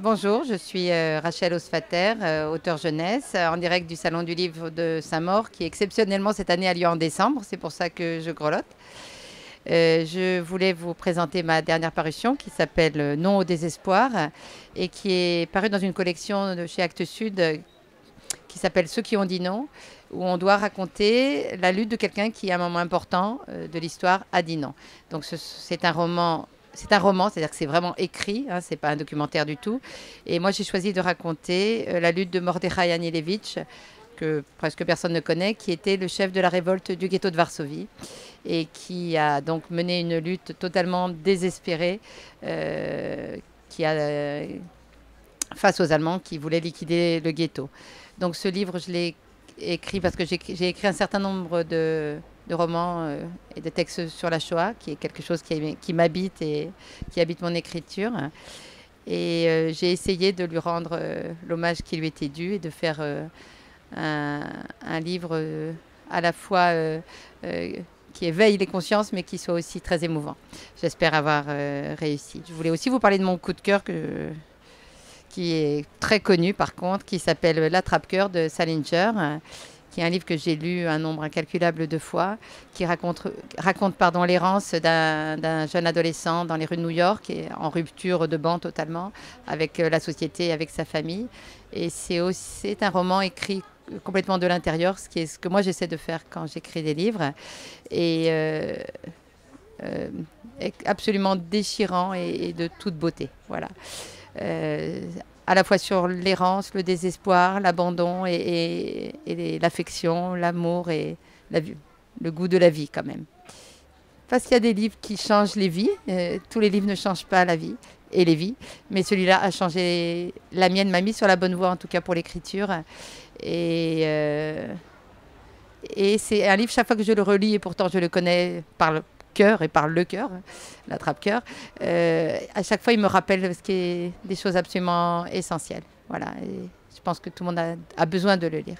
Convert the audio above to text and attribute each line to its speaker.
Speaker 1: Bonjour, je suis Rachel Osfater, auteure jeunesse, en direct du Salon du Livre de Saint-Maur, qui exceptionnellement cette année a lieu en décembre. C'est pour ça que je grelotte. Je voulais vous présenter ma dernière parution qui s'appelle Non au désespoir et qui est parue dans une collection de chez Actes Sud qui s'appelle Ceux qui ont dit non, où on doit raconter la lutte de quelqu'un qui, à un moment important de l'histoire, a dit non. Donc c'est un roman. C'est un roman, c'est-à-dire que c'est vraiment écrit, hein, c'est pas un documentaire du tout. Et moi, j'ai choisi de raconter la lutte de Mordechai Anielewicz, que presque personne ne connaît, qui était le chef de la révolte du ghetto de Varsovie et qui a donc mené une lutte totalement désespérée qui a, face aux Allemands qui voulaient liquider le ghetto. Donc ce livre, je l'ai écrit parce que j'ai écrit un certain nombre de romans et de textes sur la Shoah, qui est quelque chose qui m'habite et qui habite mon écriture. Et j'ai essayé de lui rendre l'hommage qui lui était dû et de faire un livre à la fois qui éveille les consciences, mais qui soit aussi très émouvant. J'espère avoir réussi. Je voulais aussi vous parler de mon coup de cœur qui est très connu par contre, qui s'appelle L'Attrape-cœur de Salinger, qui est un livre que j'ai lu un nombre incalculable de fois, qui raconte l'errance d'un jeune adolescent dans les rues de New York, et en rupture de banc totalement avec la société et avec sa famille. Et c'est un roman écrit complètement de l'intérieur, ce qui est ce que moi j'essaie de faire quand j'écris des livres. Et absolument déchirant et de toute beauté. Voilà. Euh, à la fois sur l'errance, le désespoir, l'abandon et l'affection, l'amour et le goût de la vie quand même. Parce qu'il y a des livres qui changent les vies. Tous les livres ne changent pas la vie et les vies. Mais celui-là a changé la mienne, m'a mis sur la bonne voie en tout cas pour l'écriture. Et, euh, et c'est un livre, chaque fois que je le relis, et pourtant je le connais par le cœur et par le cœur, l'attrape-cœur, à chaque fois il me rappelle ce qui est des choses absolument essentielles. Voilà, et je pense que tout le monde a besoin de le lire.